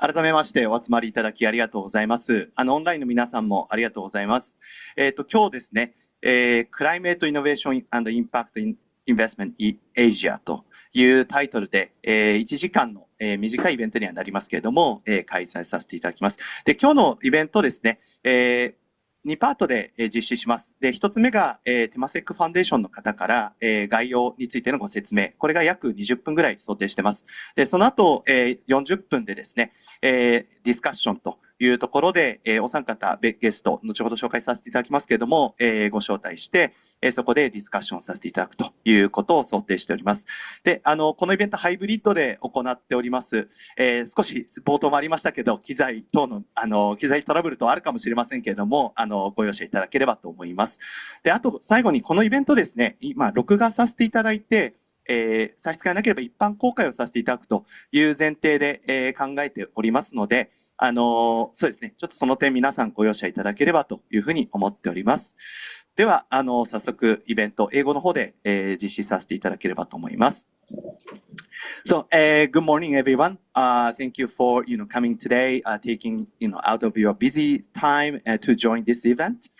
改めましてお集まりいただきありがとうございます。オンラインの皆さんもありがとうございます。今日ですね、Climate Innovation and Impact Investment in Asia というタイトルで、1時間の短いイベントにはなりますけれども、開催させていただきます。で、今日のイベントですね、2パートで実施します。で、1つ目が、テマセックファンデーションの方から、概要についてのご説明。これが約20分ぐらい想定してます。で、その後、40分でですね、ディスカッションというところで、お三方、ゲスト、後ほど紹介させていただきますけれども、ご招待して、そこでディスカッションさせていただくということを想定しております。で、このイベントハイブリッドで行っております。少し冒頭もありましたけど、機材等の、機材トラブル等あるかもしれませんけれども、ご容赦いただければと思います。で、あと、最後にこのイベントですね、今、録画させていただいて、差し支えなければ一般公開をさせていただくという前提で、考えておりますので、そうですね、ちょっとその点皆さんご容赦いただければというふうに思っております。では、早速イベント、英語の方で、実施させていただければと思います。So, good morning, everyone. Thank you for, coming today, taking, out of your busy time to join this event.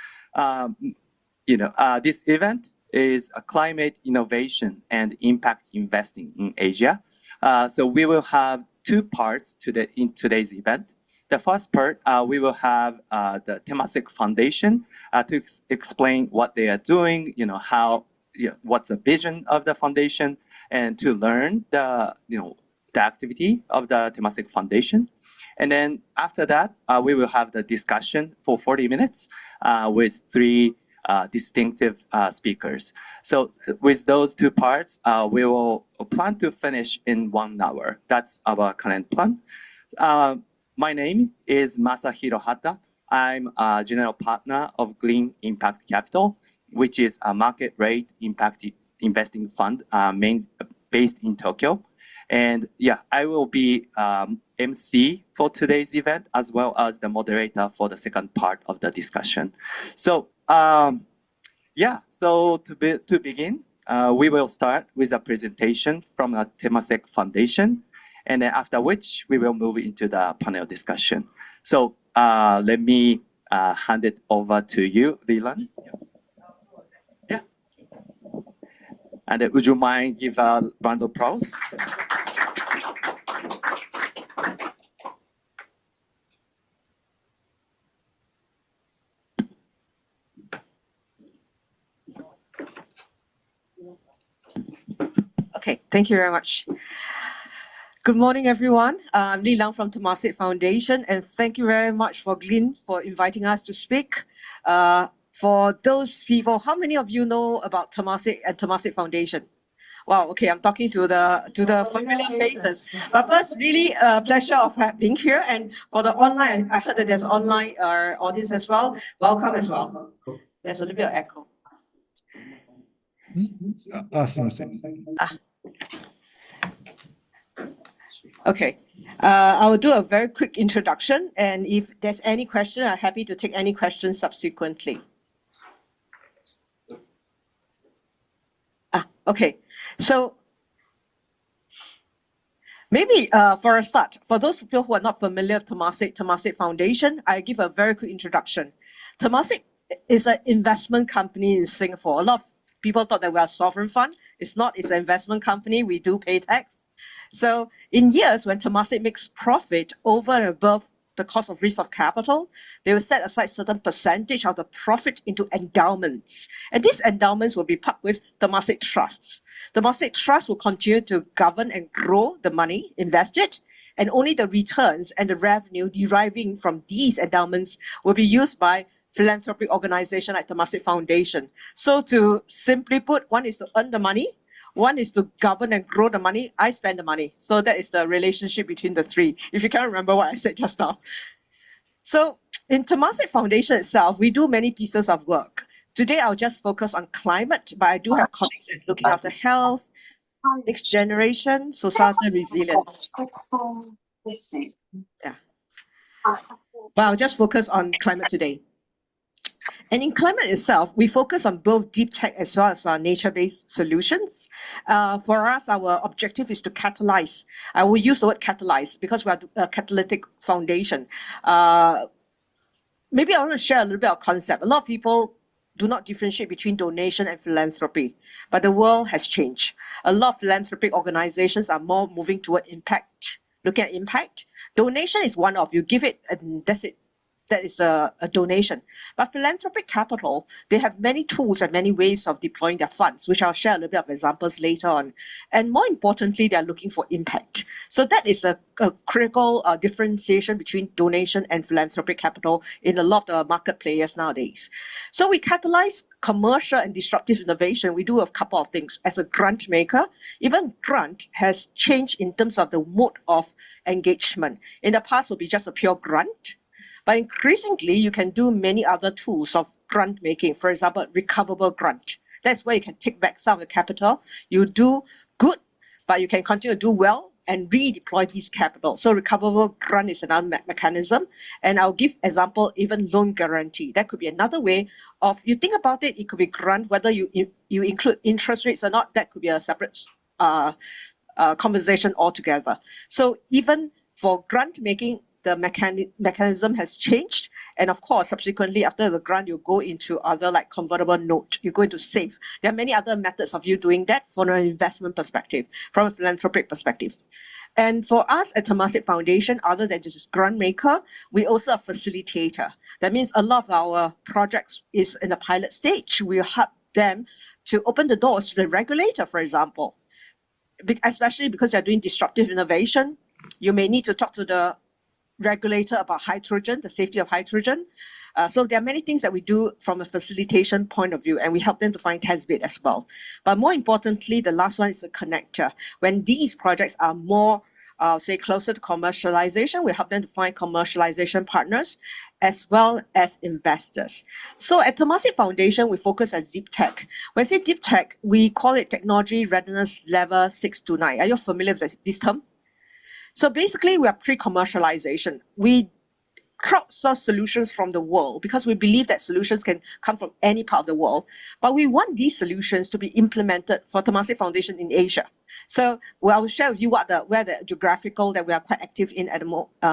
This event is a climate innovation and impact investing in Asia. So we will have two parts in today's event. The first part, we will have the Temasek Foundation to explain what they are doing, what's the vision of the foundation, and to learn the activity of the Temasek Foundation. And then after that, we will have the discussion for 40 minutes with three distinctive speakers. So with those two parts, we will plan to finish in 1 hour. That's our current plan. My name is Masahiro Hata. I'm a general partner of GLIN Impact Capital, which is a market rate impact investing fund based in Tokyo. And yeah, I will be MC for today's event as well as the moderator for the second part of the discussion. So to begin, we will start with a presentation from the Temasek Foundation. And then after which we will move into the panel discussion. So let me hand it over to you, Leland. Yeah. And would you mind give a round of applause? Okay, thank you very much. Good morning, everyone. I'm Li Lang from Temasek Foundation, and thank you very much for GLIN for inviting us to speak. For those people, how many of you know about Temasek and Temasek Foundation? Wow, okay, I'm talking to the familiar faces. But first, really a pleasure of being here. And for the online, I heard that there's online audience as well. Welcome as well. There's a little bit of echo. Okay, I will do a very quick introduction, and if there's any question, I'm happy to take any questions subsequently. Okay, so maybe for a start, for those people who are not familiar with Temasek Foundation, I give a very quick introduction. Temasek is an investment company in Singapore. A lot of people thought that we are a sovereign fund. It's not, it's an investment company. We do pay tax. So in years when Temasek makes profit over and above the cost of risk of capital, they will set aside certain percentage of the profit into endowments. And these endowments will be parked with Temasek Trusts. Temasek Trust will continue to govern and grow the money invested, and only the returns and the revenue deriving from these endowments will be used by philanthropic organizations like Temasek Foundation. So to simply put, one is to earn the money, one is to govern and grow the money. I spend the money. So that is the relationship between the three, if you can't remember what I said just now. So in Temasek Foundation itself, we do many pieces of work. Today, I'll just focus on climate, but I do have colleagues that's looking after health, next generation, societal resilience. Yeah. But I'll just focus on climate today. And in climate itself, we focus on both deep tech as well as nature-based solutions. For us, our objective is to catalyze. I will use the word catalyze because we are a catalytic foundation. Maybe I want to share a little bit of concept. A lot of people do not differentiate between donation and philanthropy, but the world has changed. A lot of philanthropic organizations are more moving toward impact, looking at impact. Donation is one of, you give it and that's it. That is a donation. But philanthropic capital, they have many tools and many ways of deploying their funds, which I'll share a little bit of examples later on. And more importantly, they're looking for impact. So that is a critical differentiation between donation and philanthropic capital in a lot of market players nowadays. So we catalyze commercial and disruptive innovation. We do a couple of things. As a grant maker, even grant has changed in terms of the mode of engagement. In the past, it would be just a pure grant. But increasingly, you can do many other tools of grant making. For example, recoverable grant. That's where you can take back some of the capital. You do good, but you can continue to do well and redeploy these capital. So recoverable grant is another mechanism. And I'll give example, even loan guarantee. That could be another way of, you think about it, it could be grant, whether you include interest rates or not, that could be a separate conversation altogether. So even for grant making, the mechanism has changed. And of course, subsequently, after the grant, you go into other like convertible note, you go into SAFE. There are many other methods of you doing that from an investment perspective, from a philanthropic perspective. And for us at Temasek Foundation, other than just grant maker, we also a facilitator. That means a lot of our projects is in a pilot stage. We help them to open the doors to the regulator, for example. Especially because they're doing disruptive innovation, you may need to talk to the regulator about hydrogen, the safety of hydrogen. So there are many things that we do from a facilitation point of view, and we help them to find test bed as well. But more importantly, the last one is a connector. When these projects are more, say, closer to commercialization, we help them to find commercialization partners as well as investors. So at Temasek Foundation, we focus on deep tech. When I say deep tech, we call it technology readiness level 6 to 9. Are you familiar with this term? So basically, we are pre-commercialization. We crowdsource solutions from the world because we believe that solutions can come from any part of the world. But we want these solutions to be implemented for Temasek Foundation in Asia. So I will share with you where the geographical that we are quite active in at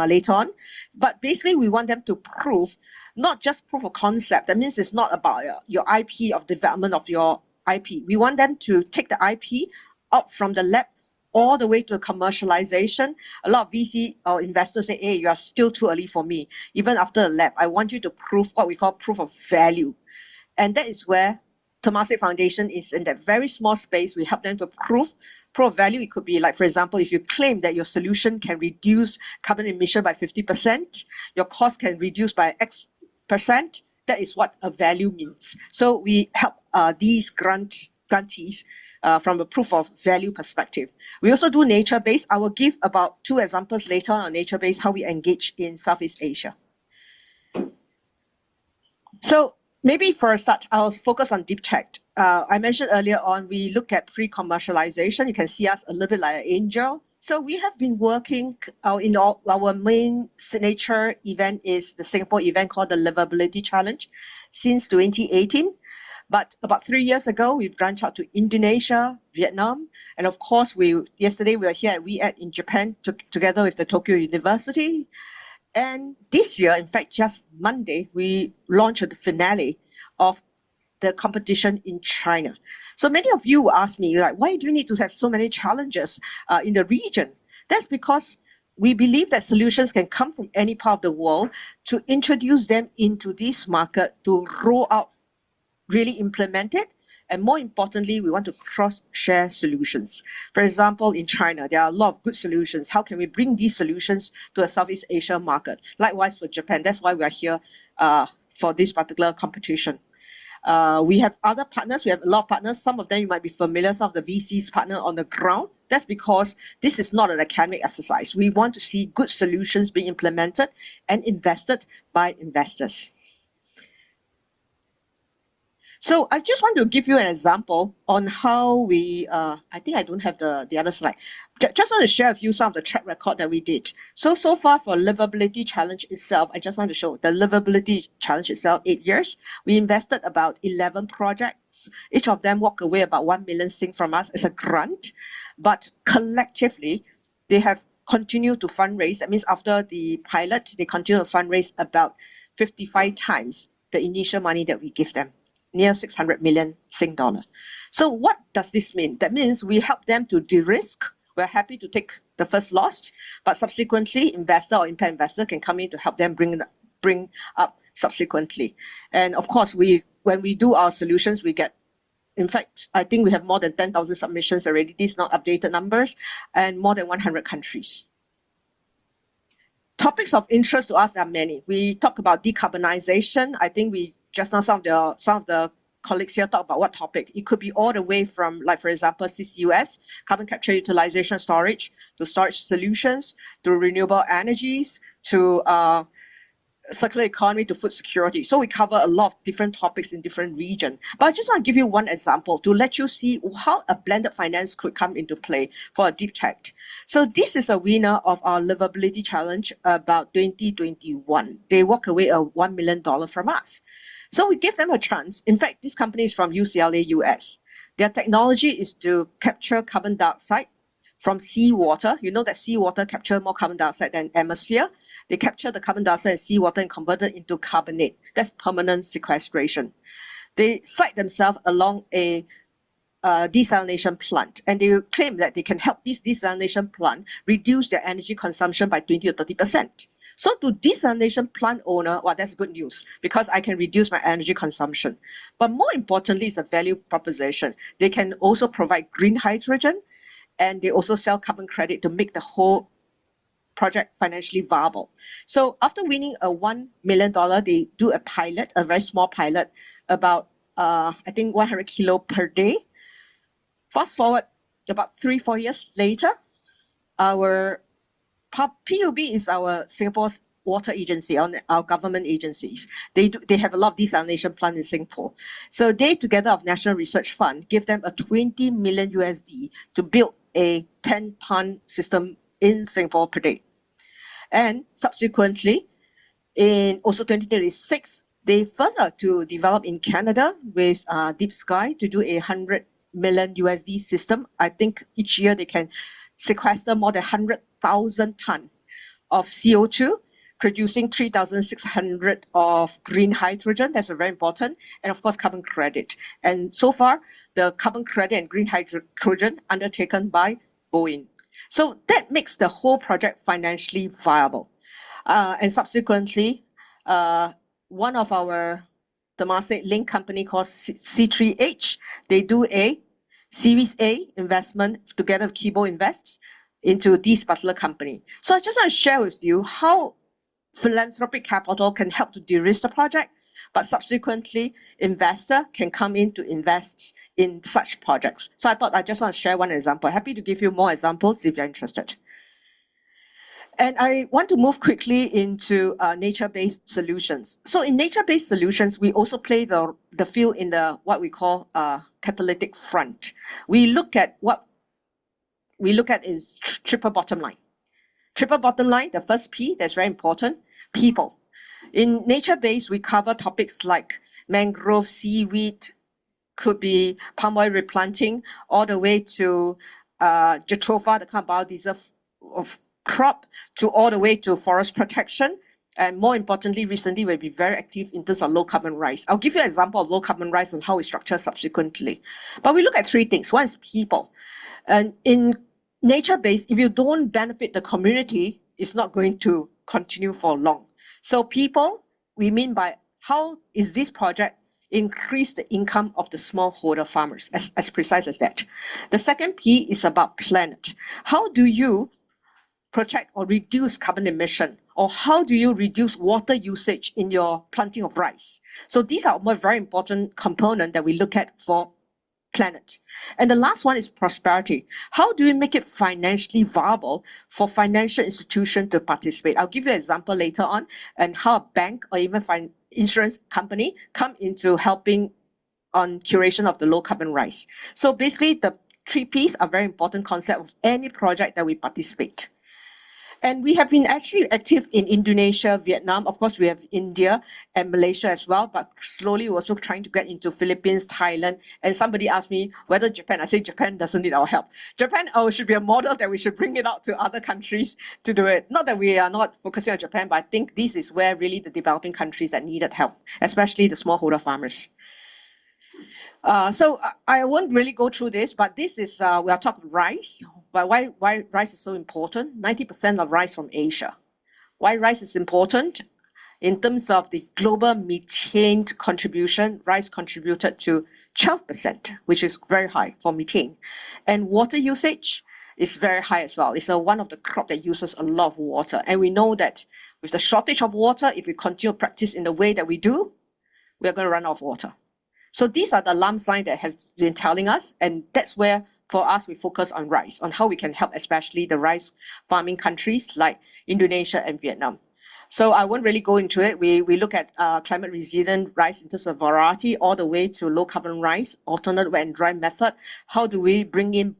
later on. But basically, we want them to prove, not just proof of concept. That means it's not about your IP of development of your IP. We want them to take the IP out from the lab all the way to commercialization. A lot of VC or investors say, hey, you are still too early for me. Even after the lab, I want you to prove what we call proof of value. And that is where Temasek Foundation is in that very small space. We help them to prove of value. It could be like, for example, if you claim that your solution can reduce carbon emission by 50%, your cost can reduce by X percent, that is what a value means. So we help these grantees from a proof of value perspective. We also do nature-based. I will give about 2 examples later on nature-based, how we engage in Southeast Asia. So maybe for a start, I'll focus on deep tech. I mentioned earlier on, we look at pre-commercialization. You can see us a little bit like an angel. So we have been working in our main signature event is the Singapore event called the Livability Challenge since 2018. But about 3 years ago, we branched out to Indonesia, Vietnam, and of course, yesterday we were here at WEAD in Japan together with the Tokyo University. And this year, in fact, just Monday, we launched the finale of the competition in China. So many of you ask me, like, why do you need to have so many challenges in the region? That's because we believe that solutions can come from any part of the world to introduce them into this market, to roll out, really implement it. And more importantly, we want to cross-share solutions. For example, in China, there are a lot of good solutions. How can we bring these solutions to the Southeast Asia market? Likewise for Japan. That's why we are here for this particular competition. We have other partners. We have a lot of partners. Some of them you might be familiar, some of the VCs partner on the ground. That's because this is not an academic exercise. We want to see good solutions being implemented and invested by investors. So I just want to give you an example on how we, I think I don't have the other slide. Just want to share with you some of the track record that we did. So far for livability challenge itself, I just want to show the livability challenge itself, 8 years. We invested about 11 projects. Each of them walk away about 1 million Sing from us as a grant. But collectively, they have continued to fundraise. That means after the pilot, they continue to fundraise about 55 times the initial money that we give them, near 600 million Sing dollar. So what does this mean? That means we help them to de-risk. We're happy to take the first loss, but subsequently investor or impact investor can come in to help them bring up subsequently. And of course, when we do our solutions, we get, in fact, I think we have more than 10,000 submissions already. These are not updated numbers, and more than 100 countries. Topics of interest to us are many. We talk about decarbonization. I think we just now some of the colleagues here talk about what topic. It could be all the way from, like for example, CCUS, carbon capture, utilization, storage, to storage solutions, to renewable energies, to circular economy, to food security. So we cover a lot of different topics in different regions. But I just want to give you one example to let you see how a blended finance could come into play for a deep tech. So this is a winner of our livability challenge about 2021. They walk away a $1 million from us. So we give them a chance. In fact, this company is from UCLA, US. Their technology is to capture carbon dioxide from seawater. You know that seawater capture more carbon dioxide than atmosphere. They capture the carbon dioxide in seawater and convert it into carbonate. That's permanent sequestration. They site themselves along a desalination plant, and they claim that they can help this desalination plant reduce their energy consumption by 20 or 30%. So to desalination plant owner, well, that's good news because I can reduce my energy consumption. But more importantly, it's a value proposition. They can also provide green hydrogen, and they also sell carbon credit to make the whole project financially viable. So after winning a $1 million, they do a pilot, a very small pilot, about I think 100 kilo per day. Fast forward about 3-4 years later, our PUB is our Singapore's water agency, our government agencies. They have a lot of desalination plants in Singapore. So they, together with National Research Fund, give them a 20 million USD to build a 10-ton system in Singapore per day. And subsequently, in also 2026, they further to develop in Canada with Deep Sky to do a 100 million USD system. I think each year they can sequester more than 100,000 tons of CO2, producing 3,600 of green hydrogen. That's very important. And of course, carbon credit. And so far, the carbon credit and green hydrogen undertaken by Boeing. So that makes the whole project financially viable. And subsequently, one of our Temasek link company called C3H, they do a Series A investment together with Kibo Invests into this particular company. So I just want to share with you how philanthropic capital can help to de-risk the project, but subsequently investor can come in to invest in such projects. So I thought I just want to share one example. Happy to give you more examples if you're interested. And I want to move quickly into nature-based solutions. So in nature-based solutions, we also play the field in the what we call catalytic front. We look at is triple bottom line. Triple bottom line, the first P, that's very important, people. In nature-based, we cover topics like mangrove, seaweed, could be palm oil replanting, all the way to jatropha, the kind of biodiesel of crop, to all the way to forest protection. And more importantly, recently we'll be very active in terms of low carbon rice. I'll give you an example of low carbon rice and how we structure subsequently. But we look at three things. One is people. And in nature-based, if you don't benefit the community, it's not going to continue for long. So people, we mean by how is this project increase the income of the smallholder farmers, as precise as that. The second P is about planet. How do you protect or reduce carbon emission? Or how do you reduce water usage in your planting of rice? So these are a very important component that we look at for planet. And the last one is prosperity. How do we make it financially viable for financial institutions to participate? I'll give you an example later on and how a bank or even insurance company come into helping on curation of the low carbon rice. So basically, the 3 Ps are very important concept of any project that we participate. And we have been actually active in Indonesia, Vietnam. Of course, we have India and Malaysia as well, but slowly we're also trying to get into Philippines, Thailand. And somebody asked me whether Japan, I say Japan doesn't need our help. Japan should be a model that we should bring it out to other countries to do it. Not that we are not focusing on Japan, but I think this is where really the developing countries that needed help, especially the smallholder farmers. So I won't really go through this, but this is, we are talking rice. But why rice is so important? 90% of rice from Asia. Why rice is important? In terms of the global methane contribution, rice contributed to 12%, which is very high for methane. And water usage is very high as well. It's one of the crop that uses a lot of water. And we know that with the shortage of water, if we continue to practice in the way that we do, we are going to run out of water. So these are the alarm signs that have been telling us, and that's where, for us, we focus on rice, on how we can help especially the rice farming countries like Indonesia and Vietnam. So I won't really go into it. We look at climate resilient rice in terms of variety, all the way to low carbon rice, alternate wet and dry method. How do we bring in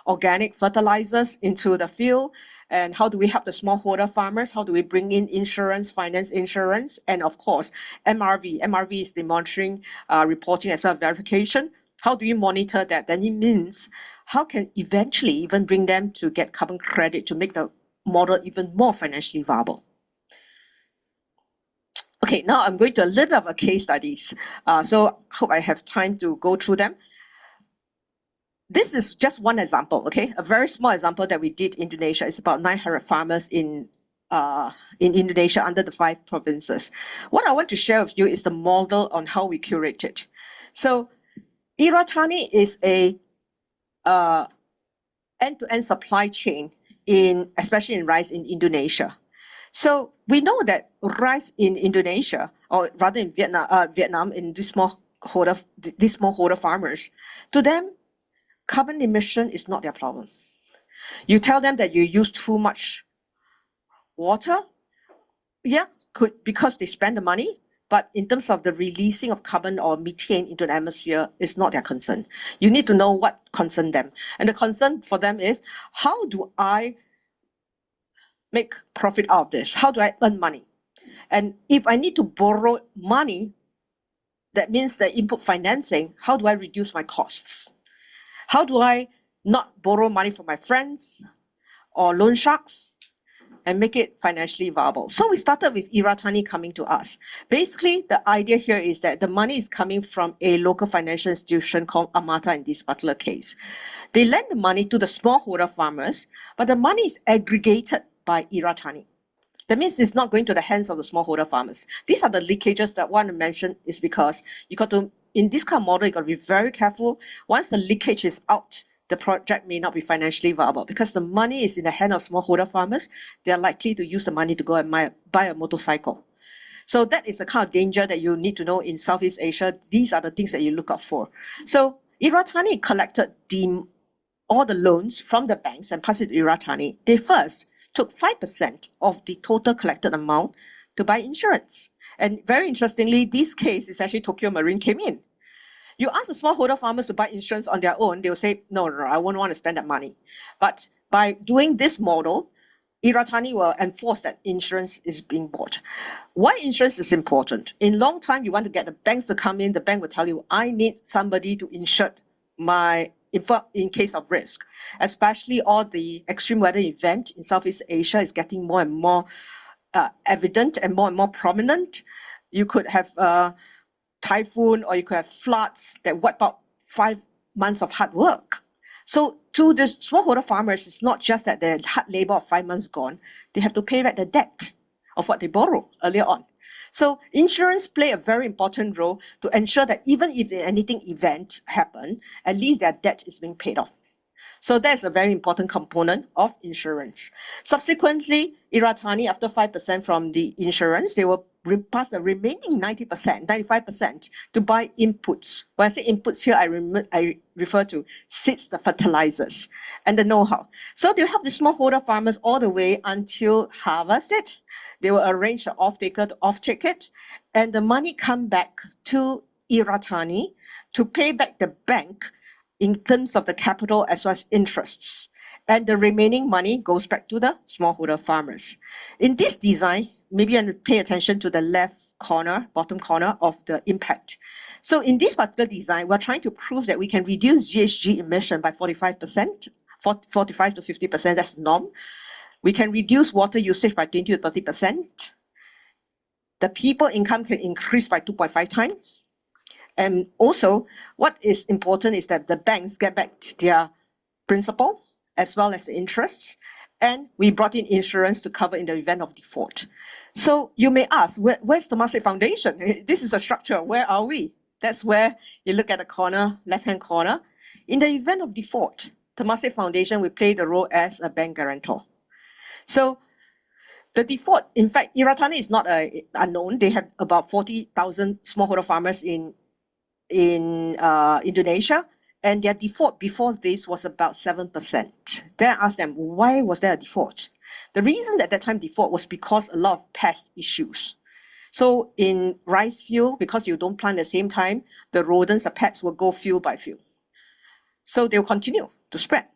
organic fertilizers into the field? And how do we help the smallholder farmers? How do we bring in insurance, finance insurance? And of course, MRV. MRV is the monitoring, reporting, as well as verification. How do you monitor that? Then it means how can eventually even bring them to get carbon credit to make the model even more financially viable. Okay, now I'm going to a little bit of a case studies. So hope I have time to go through them. This is just one example, okay? A very small example that we did in Indonesia. It's about 900 farmers in Indonesia under the 5 provinces. What I want to share with you is the model on how we curate it. So Iratani is a end-to-end supply chain especially in rice in Indonesia. So we know that rice in Indonesia, or rather in Vietnam, in these smallholder farmers, to them, carbon emission is not their problem. You tell them that you use too much water, yeah, because they spend the money, but in terms of the releasing of carbon or methane into the atmosphere, it's not their concern. You need to know what concerns them. And the concern for them is, how do I make profit out of this? How do I earn money? And if I need to borrow money, that means the input financing, how do I reduce my costs? How do I not borrow money from my friends or loan sharks and make it financially viable? So we started with Iratani coming to us. Basically, the idea here is that the money is coming from a local financial institution called Amata in this particular case. They lend the money to the smallholder farmers, but the money is aggregated by Iratani. That means it's not going to the hands of the smallholder farmers. These are the leakages that I want to mention, is because you got to, in this kind of model, you got to be very careful. Once the leakage is out, the project may not be financially viable because the money is in the hand of smallholder farmers. They are likely to use the money to go and buy a motorcycle. So that is the kind of danger that you need to know in Southeast Asia. These are the things that you look out for. So Iratani collected all the loans from the banks and passed it to Iratani. They first took 5% of the total collected amount to buy insurance. And very interestingly, this case is actually Tokyo Marine came in. You ask the smallholder farmers to buy insurance on their own, they will say, no, I won't want to spend that money. But by doing this model, Iratani will enforce that insurance is being bought. Why insurance is important? In long time, you want to get the banks to come in, the bank will tell you, I need somebody to insure my in case of risk. Especially all the extreme weather event in Southeast Asia is getting more and more evident and more prominent. You could have typhoon, or you could have floods that wipe out 5 months of hard work. So to the smallholder farmers, it's not just that their hard labor of 5 months gone, they have to pay back the debt of what they borrowed earlier on. So insurance play a very important role to ensure that even if anything event happen, at least their debt is being paid off. So that's a very important component of insurance. Subsequently, Iratani, after 5% from the insurance, they will pass the remaining 95% to buy inputs. When I say inputs here, I refer to seeds, the fertilizers, and the know-how. So they'll help the smallholder farmers all the way until harvested. They will arrange the off-taker to off-take it, and the money come back to Iratani to pay back the bank in terms of the capital as well as interests. And the remaining money goes back to the smallholder farmers. In this design, maybe you have to pay attention to the left corner, bottom corner of the impact. So in this particular design, we're trying to prove that we can reduce GHG emission by 45%, 45 to 50%, that's the norm. We can reduce water usage by 20 to 30%. The people income can increase by 2.5 times. And also, what is important is that the banks get back their principal as well as the interests, and we brought in insurance to cover in the event of default. So you may ask, where's Temasek Foundation? This is a structure, where are we? That's where you look at the corner, left-hand corner. In the event of default, Temasek Foundation will play the role as a bank guarantor. So the default, in fact, Iratani is not unknown. They have about 40,000 smallholder farmers in Indonesia. And their default before this was about 7%. Then I asked them, why was there a default? The reason that time default was because a lot of pest issues. So in rice field, because you don't plant at the same time, the rodents, the pests will go field by field. So they will continue to spread.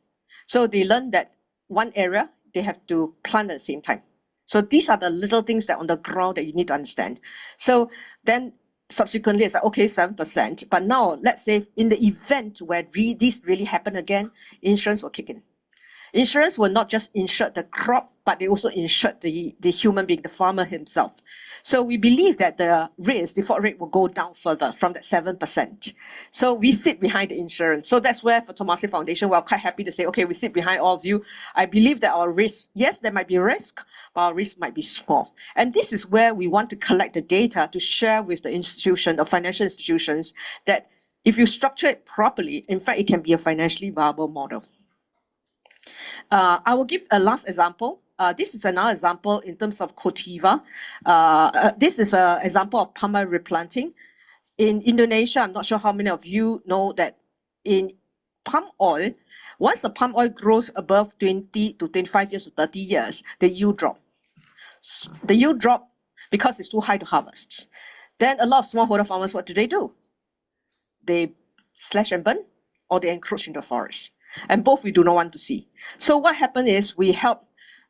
So they learned that one area, they have to plant at the same time. So these are the little things that on the ground that you need to understand. So then subsequently, it's like, okay, 7%. But now, let's say in the event where this really happen again, insurance will kick in. Insurance will not just insure the crop, but they also insure the human being, the farmer himself. So we believe that the default rate will go down further from that 7%. So we sit behind the insurance. So that's where for Temasek Foundation, we're quite happy to say, okay, we sit behind all of you. I believe that our risk, yes, there might be risk, but our risk might be small. And this is where we want to collect the data to share with the institution or financial institutions that if you structure it properly, in fact, it can be a financially viable model. I will give a last example. This is another example in terms of Cotiva. This is an example of palm oil replanting. In Indonesia, I'm not sure how many of you know that in palm oil, once the palm oil grows above 20 to 25 years to 30 years, the yield drop. The yield drop because it's too high to harvest. Then a lot of smallholder farmers, what do? They slash and burn or they encroach in the forest. And both we do not want to see. So what happened is we help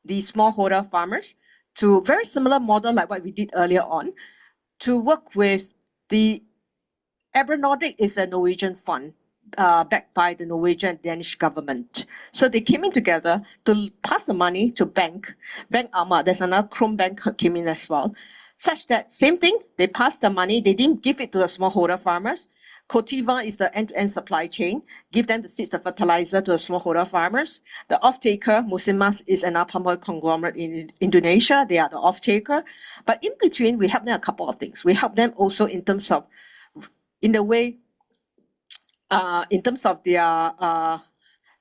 the smallholder farmers to very similar model like what we did earlier on to work with the Nordic is a Norwegian fund backed by the Norwegian and Danish government. So they came in together to pass the money to Bank Arma. There's another Chrome bank came in as well. Such that same thing, they passed the money, they didn't give it to the smallholder farmers. Cotiva is the end-to-end supply chain. Give them the seeds, the fertilizer to the smallholder farmers. The off-taker, Musimas, is an palm oil conglomerate in Indonesia. They are the off-taker. But in between, we help them a couple of things. We help them also in terms of, in the way, in terms of their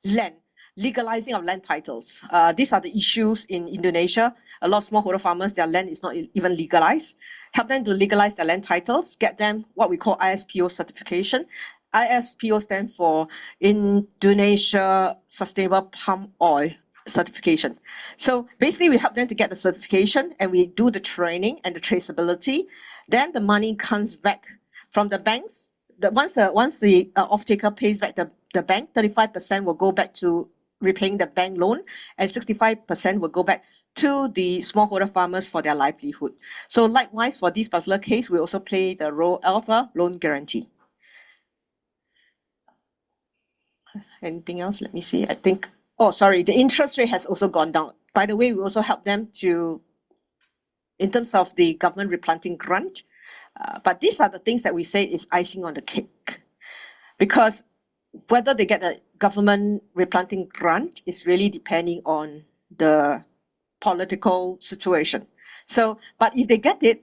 land, legalizing of land titles. These are the issues in Indonesia. A lot of smallholder farmers, their land is not even legalized. Help them to legalize their land titles, get them what we call ISPO certification. ISPO stands for Indonesia Sustainable Palm Oil Certification. So basically we help them to get the certification and we do the training and the traceability. Then the money comes back from the banks. Once the off-taker pays back the bank, 35% will go back to repaying the bank loan and 65% will go back to the smallholder farmers for their livelihood. So likewise, for this particular case, we also play the role of a loan guarantee. Anything else? Let me see. I think, oh, sorry, the interest rate has also gone down. By the way, we also help them to, in terms of the government replanting grant, but these are the things that we say is icing on the cake. Because whether they get a government replanting grant is really depending on the political situation. So, but if they get it,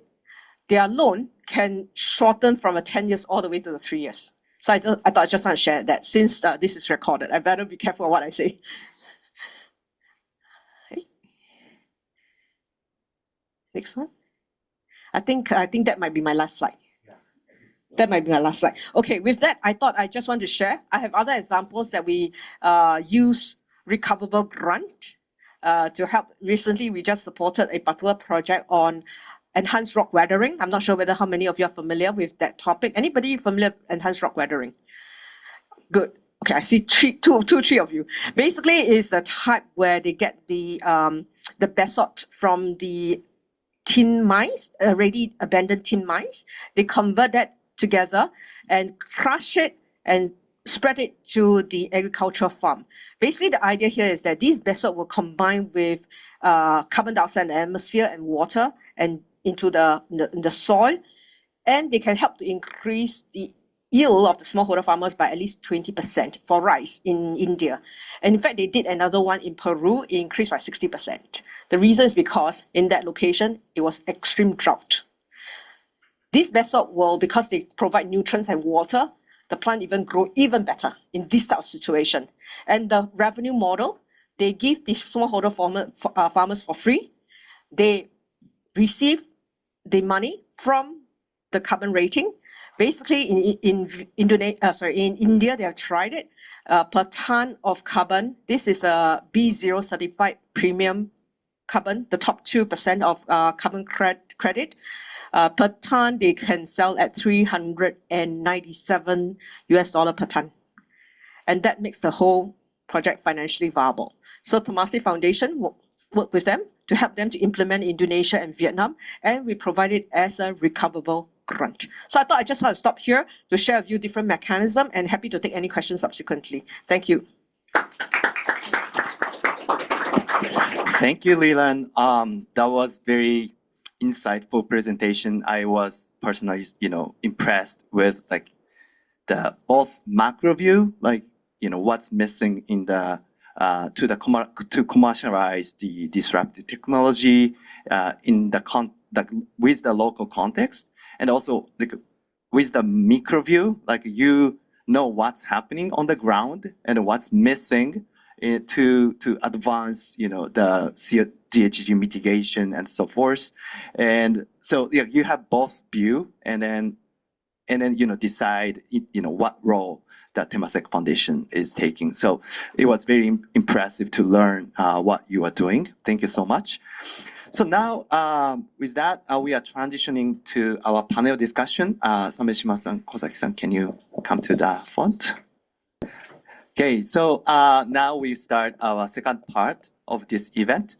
their loan can shorten from 10 years all the way to the 3 years. So I thought I just want to share that since this is recorded. I better be careful what I say. Okay. Next one. I think that might be my last slide. That might be my last slide. Okay, with that, I thought I just want to share. I have other examples that we use recoverable grant to help. Recently, we just supported a particular project on enhanced rock weathering. I'm not sure whether how many of you are familiar with that topic. Anybody familiar with enhanced rock weathering? Good. Okay, I see two, three of you. Basically, it's the type where they get the basalt from the tin mines, already abandoned tin mines. They convert that together and crush it and spread it to the agricultural farm. Basically, the idea here is that these basalt will combine with carbon dioxide in the atmosphere and water and into the soil, and they can help to increase the yield of the smallholder farmers by at least 20% for rice in India. And in fact, they did another one in Peru, it increased by 60%. The reason is because in that location, it was extreme drought. These basalt will, because they provide nutrients and water, the plant even grow even better in this type of situation. And the revenue model, they give the smallholder farmers for free. They receive the money from the carbon rating. Basically, in India, they have tried it per ton of carbon. This is a B0 certified premium carbon, the top 2% of carbon credit. Per ton, they can sell at $397 per ton. And that makes the whole project financially viable. So Temasek Foundation worked with them to help them to implement Indonesia and Vietnam, and we provide it as a recoverable grant. So I thought I just want to stop here to share with you different mechanisms, and happy to take any questions subsequently. Thank you. Thank you, Leland. That was very insightful presentation. I was personally, impressed with like the both macro view, like what's missing in the to commercialize the disruptive technology in with the local context, and also like with the micro view, like what's happening on the ground and what's missing to advance the GHG mitigation and so forth. And so you have both view, and then decide what role that Temasek Foundation is taking. So it was very impressive to learn what you are doing. Thank you so much. So now, with that, we are transitioning to our panel discussion. Sameshima-san, Kozaki-san, can you come to the front? Okay, so now we start our second part of this event.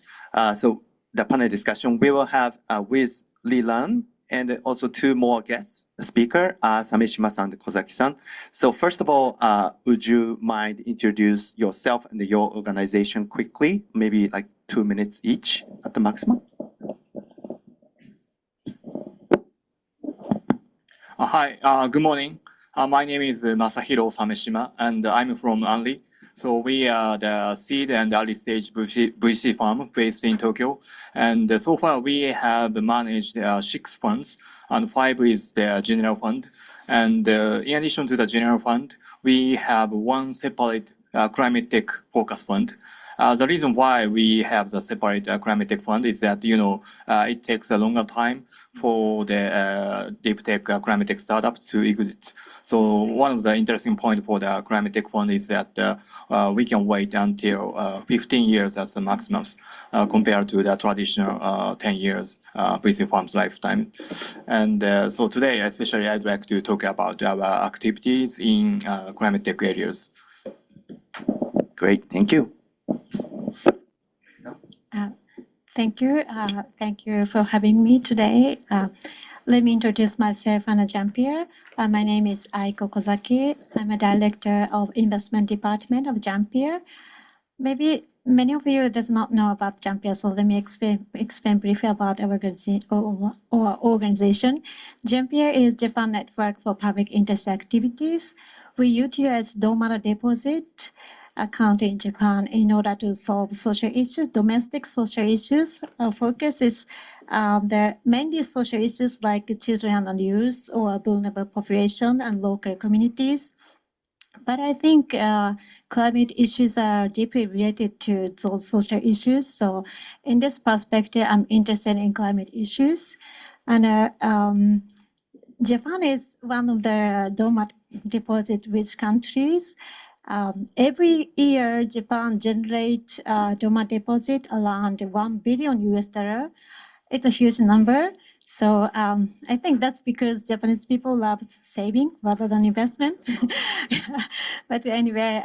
So the panel discussion, we will have with Leland and also two more guests speaker, Sameshima-san and Kozaki-san. So first of all, would you mind introduce yourself and your organization quickly, maybe like 2 minutes each at the maximum? Hi, good morning. My name is Masahiro Sameshima, and I'm from ANRI. So we are the seed and early stage VC firm based in Tokyo. And so far we have managed 6 funds, and 5 is the general fund. And in addition to the general fund, we have one separate climate tech focus fund. The reason why we have the separate climate tech fund is that, it takes a longer time for the deep tech climate tech startups to exit. So one of the interesting points for the climate tech fund is that we can wait until 15 years as the maximum compared to the traditional 10 years VC firm's lifetime. And so today, especially, I'd like to talk about our activities in climate tech areas. Great, thank you. Thank you. Thank you for having me today. Let me introduce myself and JANPIA. My name is Aiko Kozaki. I'm a director of investment department of JANPIA. Maybe many of you does not know about JANPIA, so let me explain briefly about our organization. JANPIA is Japan Network for Public Interest Activities. We utilize dormant deposit account in Japan in order to solve social issues, domestic social issues. Our focus is mainly social issues like children and youth or vulnerable population and local communities. But I think climate issues are deeply related to those social issues. So in this perspective, I'm interested in climate issues. And Japan is one of the dormant deposit-rich countries. Every year, Japan generates dormant deposit around $1 billion US. It's a huge number. So I think that's because Japanese people love saving rather than investment. But anyway,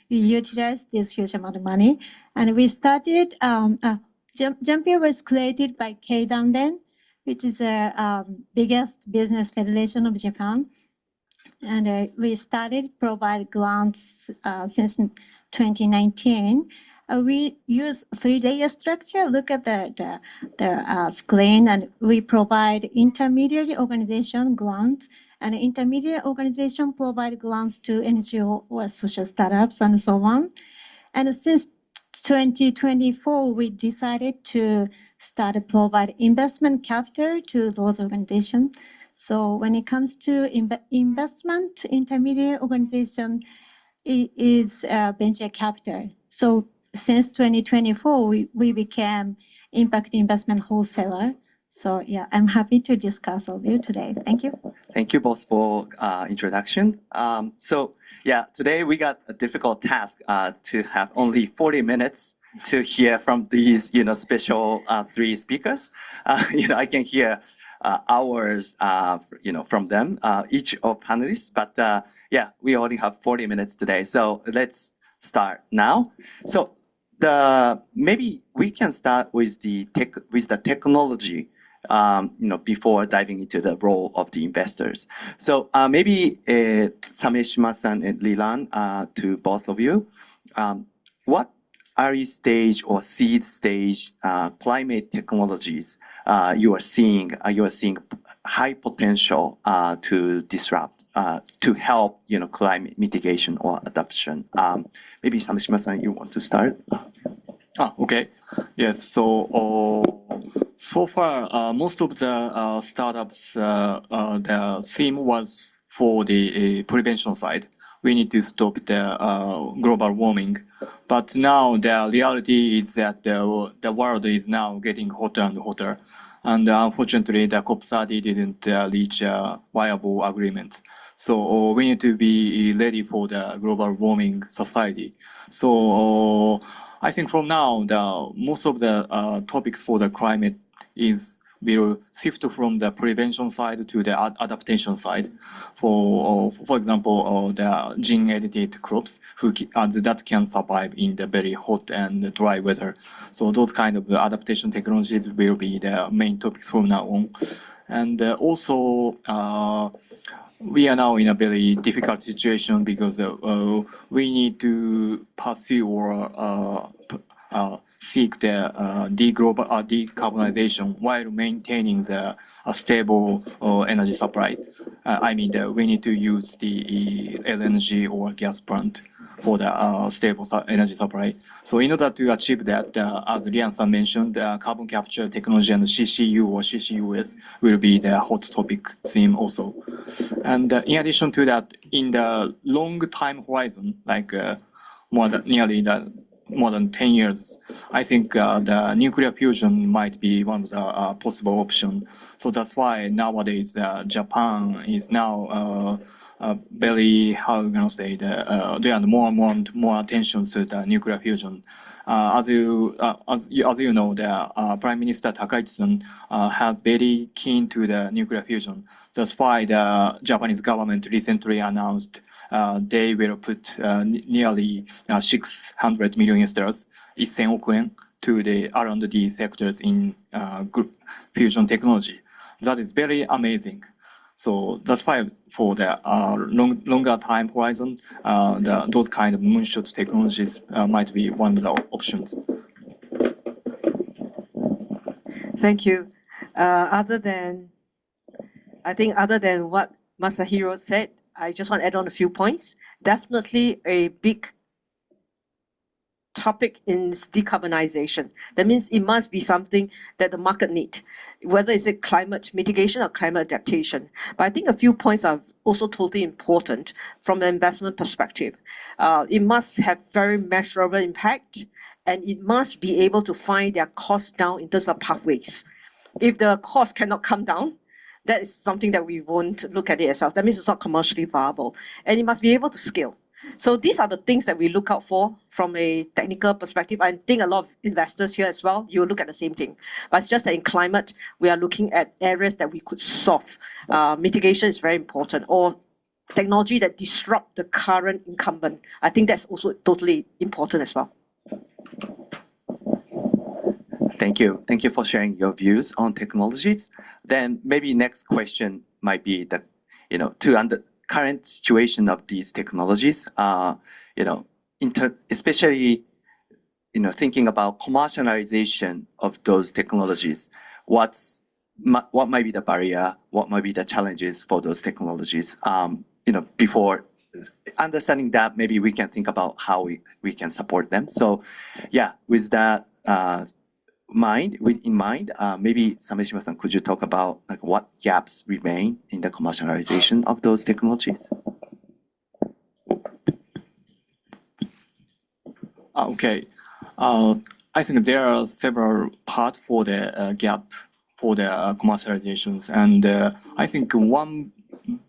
we utilized this huge amount of money, and we started. JANPIA was created by Keidanren, which is the biggest business federation of Japan, and we started provide grants since 2019. We use 3-layer structure. Look at the screen, and we provide intermediary organization grants, and intermediate organization provide grants to NGO or social startups and so on. And since 2024, we decided to start to provide investment capital to those organizations. So when it comes to investment, intermediate organization is venture capital. So since 2024, we became impact investment wholesaler. So yeah, I'm happy to discuss all of you today. Thank you. Thank you both for introduction. So yeah, today we got a difficult task to have only 40 minutes to hear from these, special 3 speakers. I can hear hours, from them, each of panelists. But yeah, we only have 40 minutes today. So let's start now. So maybe we can start with the technology, before diving into the role of the investors. So maybe Sameshima-san and Lilan, to both of you, what early stage or seed stage climate technologies you are seeing high potential to disrupt, to help climate mitigation or adaptation? Maybe Sameshima-san, you want to start? Okay. Yes. So far, most of the startups, the theme was for the prevention side. We need to stop the global warming. But now the reality is that the world is now getting hotter and hotter. And unfortunately, the COP30 didn't reach a viable agreement. So we need to be ready for the global warming society. So I think from now, most of the topics for the climate will shift from the prevention side to the adaptation side. For example, the gene-edited crops that can survive in the very hot and dry weather. So those kind of adaptation technologies will be the main topics from now on. And also, we are now in a very difficult situation because we need to pursue or seek the decarbonization while maintaining a stable energy supply. We need to use the LNG or gas plant for the stable energy supply. So in order to achieve that, as Lian-san mentioned, carbon capture technology and CCU or CCUS will be the hot topic theme also. And in addition to that, in the long time horizon, like more than 10 years, I think the nuclear fusion might be one of the possible options. So that's why nowadays Japan is now very, there are more attention to the nuclear fusion. As you know, the Prime Minister Takaichi-san has very keen to the nuclear fusion. That's why the Japanese government recently announced they will put nearly 600 million US dollars, 1000 億円, to the R&D sectors in fusion technology. That is very amazing. So that's why for the longer time horizon, those kind of moonshot technologies might be one of the options. Thank you. Other than what Masahiro said, I just want to add on a few points. Definitely a big topic is decarbonization. That means it must be something that the market needs, whether it's climate mitigation or climate adaptation. But I think a few points are also totally important from the investment perspective. It must have very measurable impact, and it must be able to find their cost down in terms of pathways. If the cost cannot come down, that is something that we won't look at it as well. That means it's not commercially viable. And it must be able to scale. So these are the things that we look out for from a technical perspective. I think a lot of investors here as well, you look at the same thing. But it's just that in climate, we are looking at areas that we could solve. Mitigation is very important, or technology that disrupt the current incumbent. I think that's also totally important as well. Thank you. Thank you for sharing your views on technologies. Then maybe next question might be that, current situation of these technologies, especially, thinking about commercialization of those technologies. What might be the barrier? What might be the challenges for those technologies? Before understanding that, maybe we can think about how we can support them. So, yeah, with that in mind, maybe Sameshima-san, could you talk about what gaps remain in the commercialization of those technologies? Okay. I think there are several parts for the gap for the commercializations, and I think one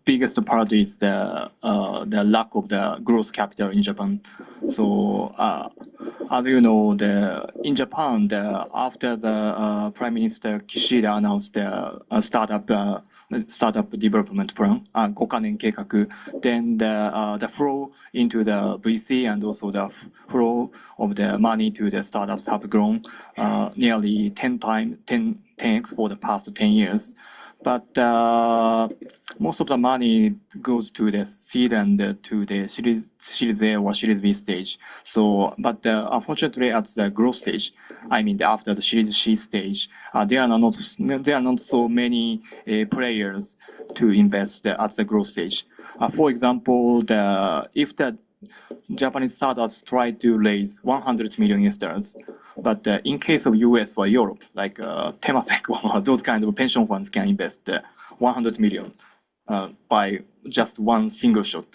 biggest part is the lack of the growth capital in Japan. So as you know, in Japan, after the Prime Minister Kishida announced the startup development plan, 5カ年計画, then the flow into the VC and also the flow of the money to the startups have grown nearly 10x for the past 10 years. But most of the money goes to the seed and to the Series A or Series B stage. So, but unfortunately, at the growth stage, I mean, after the Series C stage, there are not so many players to invest at the growth stage. For example, if the Japanese startups try to raise 100 million investors, but in case of US or Europe, like Temasek or those kind of pension funds can invest 100 million by just one single shot.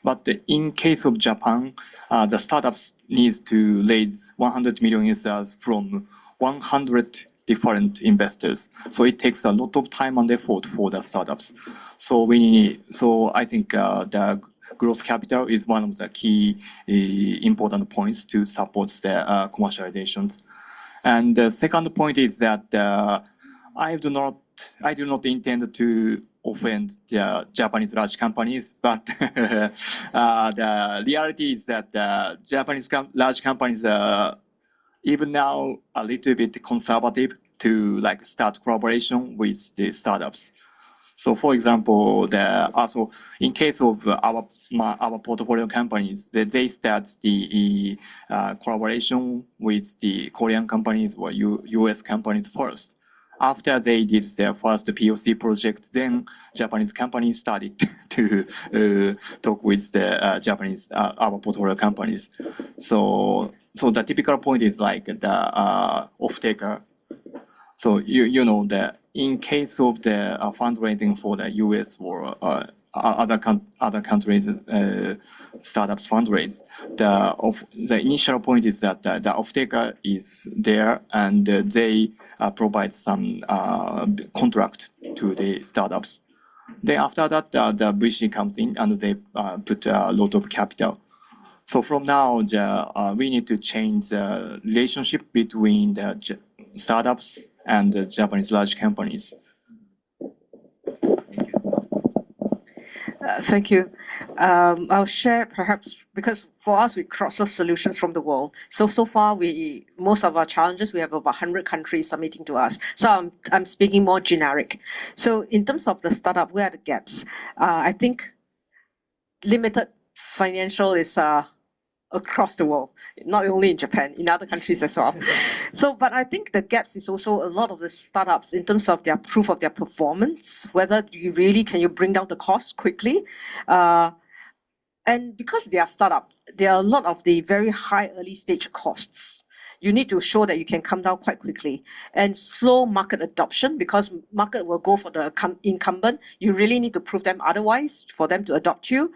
But in case of Japan, the startups needs to raise 100 million investors from 100 different investors. So it takes a lot of time and effort for the startups. So I think the growth capital is one of the key important points to support the commercializations. And the second point is that I do not intend to offend the Japanese large companies, but the reality is that the Japanese large companies are even now a little bit conservative to start collaboration with the startups. So, for example, also in case of our portfolio companies, they start the collaboration with the Korean companies or US companies first. After they did their first POC project, then Japanese companies started to talk with the Japanese our portfolio companies. So the typical point is the off-taker. So you know that in case of the fundraising for the US or other countries startups fundraise, the initial point is that the off-taker is there and they provide some contract to the startups. Then after that, the VC comes in and they put a lot of capital. So from now, we need to change the relationship between the startups and the Japanese large companies. Thank you. I'll share perhaps because for us we crowdsource solutions from the world. So far most of our challenges we have about 100 countries submitting to us. So I'm speaking more generic. So in terms of the startup, where are the gaps? I think limited financial is across the world, not only in Japan, in other countries as well. So, but I think the gaps is also a lot of the startups in terms of their proof of their performance, whether can you bring down the cost quickly? And because they are startup, there are a lot of the very high early stage costs. You need to show that you can come down quite quickly and slow market adoption because market will go for the incumbent. You really need to prove them otherwise for them to adopt you.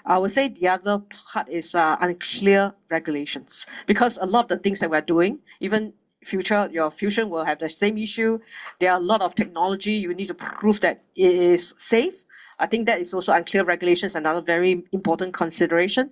I would say the other part is unclear regulations because a lot of the things that we're doing, even your fusion will have the same issue. There are a lot of technology. You need to prove that it is safe. I think that is also unclear regulations, another very important consideration.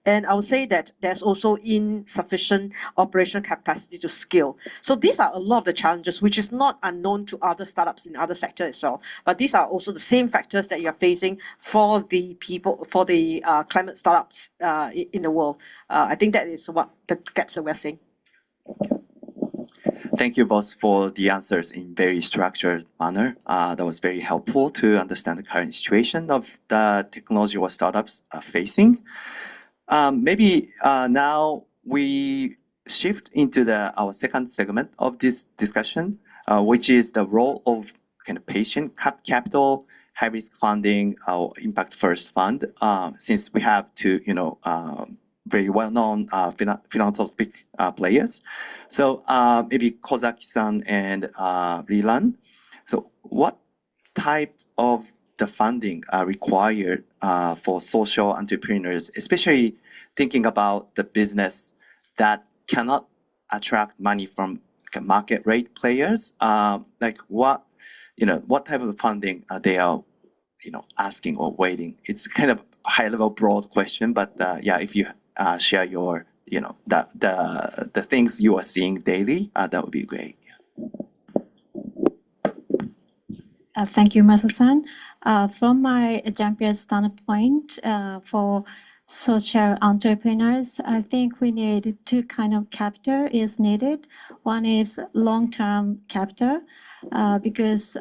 And I would say that there's also insufficient operational capacity to scale. So these are a lot of the challenges, which is not unknown to other startups in other sectors as well. But these are also the same factors that you're facing for the people, for the climate startups in the world. I think that is what the gaps that we're seeing. Thank you both for the answers in very structured manner. That was very helpful to understand the current situation of the technology or startups are facing. Maybe now we shift into our second segment of this discussion, which is the role of kind of patient capital, high risk funding, our impact first fund. Since we have two, very well-known philanthropic players. So maybe Kozaki-san and Rilan. So what type of the funding are required for social entrepreneurs, especially thinking about the business that cannot attract money from market rate players? Like what type of funding they are, asking or waiting? It's kind of a high-level, broad question, but yeah, if you share your, the things you are seeing daily, that would be great. Thank you, Masa-san. From my JANPIA standpoint, for social entrepreneurs, I think we need two kind of capital is needed. One is long-term capital, because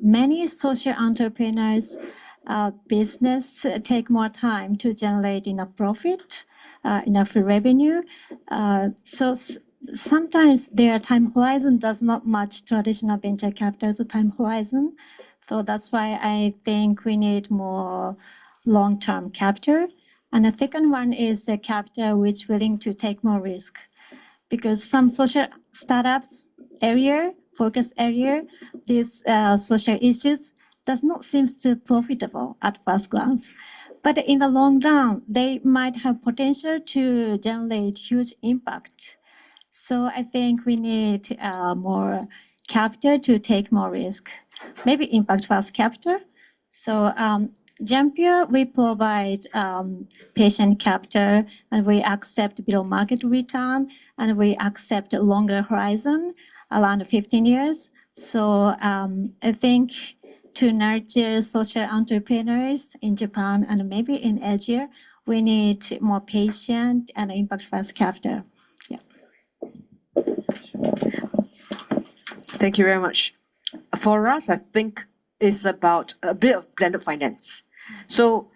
many social entrepreneurs business take more time to generate enough profit, enough revenue. So sometimes their time horizon does not match traditional venture capital's time horizon. So that's why I think we need more long-term capital. And the second one is a capital which willing to take more risk. Because some social startups focus area, these social issues does not seem too profitable at first glance. But in the long run, they might have potential to generate huge impact. So I think we need more capital to take more risk. Maybe impact first capital. So JANPIA, we provide patient capital, and we accept below market return, and we accept longer horizon, around 15 years. So I think to nurture social entrepreneurs in Japan and maybe in Asia, we need more patient and impact first capital. Yeah. Thank you very much. For us, I think it's about a bit of blended finance. So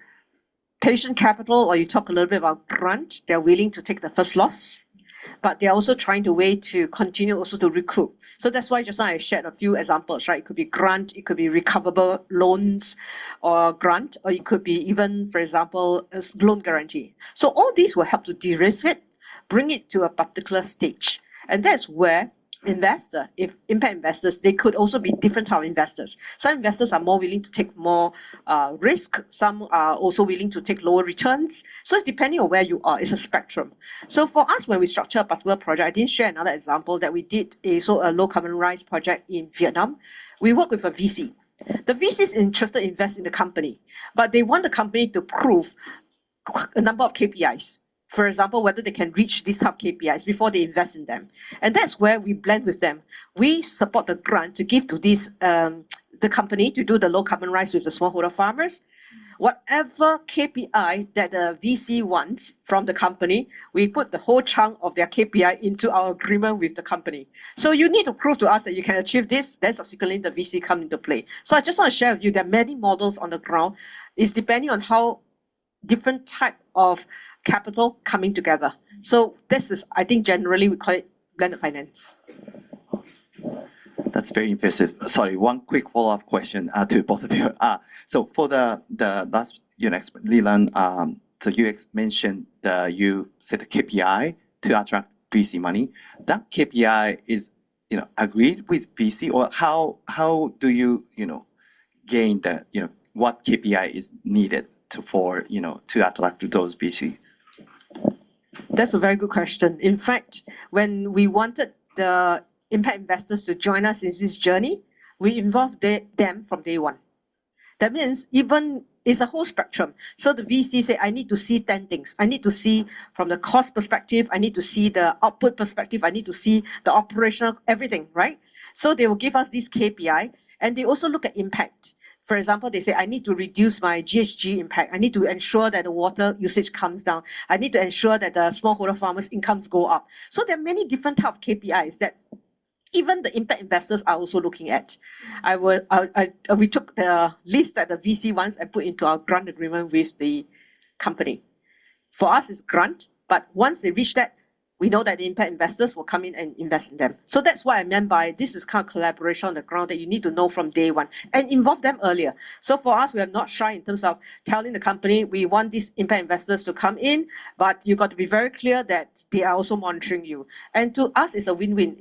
patient capital, or you talk a little bit about grant, they're willing to take the first loss, but they're also trying to wait to continue also to recoup. So that's why just now I shared a few examples, right? It could be grant, it could be recoverable loans or grant, or it could be even, for example, a loan guarantee. So all these will help to de-risk it, bring it to a particular stage. And that's where investor, if impact investors, they could also be different type of investors. Some investors are more willing to take more risk. Some are also willing to take lower returns. So it's depending on where you are. It's a spectrum. So for us, when we structure a particular project, I didn't share another example that we did a low carbon rice project in Vietnam. We work with a VC. The VC is interested to invest in the company, but they want the company to prove a number of KPIs. For example, whether they can reach these top KPIs before they invest in them. And that's where we blend with them. We support the grant to give to this the company to do the low carbon rice with the smallholder farmers. Whatever KPI that the VC wants from the company, we put the whole chunk of their KPI into our agreement with the company. So you need to prove to us that you can achieve this, then subsequently the VC come into play. So I just want to share with you that many models on the ground is depending on how different type of capital coming together. So this is, I think generally we call it blended finance. That's very impressive. Sorry, one quick follow-up question to both of you. So for the last Leland, so you mentioned you set a KPI to attract VC money. That KPI is agreed with VC, or how do you gain the what KPI is needed to attract those VCs? That's a very good question. In fact, when we wanted the impact investors to join us in this journey, we involved them from day one. That means even it's a whole spectrum. So the VC say, I need to see 10 things. I need to see from the cost perspective. I need to see the output perspective. I need to see the operational, everything, right? So they will give us this KPI, and they also look at impact. For example, they say, I need to reduce my GHG impact. I need to ensure that the water usage comes down. I need to ensure that the smallholder farmers' incomes go up. So there are many different types of KPIs that even the impact investors are also looking at. We took the list that the VC wants and put into our grant agreement with the company. For us, it's grant, but once they reach that, we know that the impact investors will come in and invest in them. So that's what I meant by this is kind of collaboration on the ground that you need to know from day one and involve them earlier. So for us, we are not shy in terms of telling the company we want these impact investors to come in, but you got to be very clear that they are also monitoring you. And to us, it's a win-win.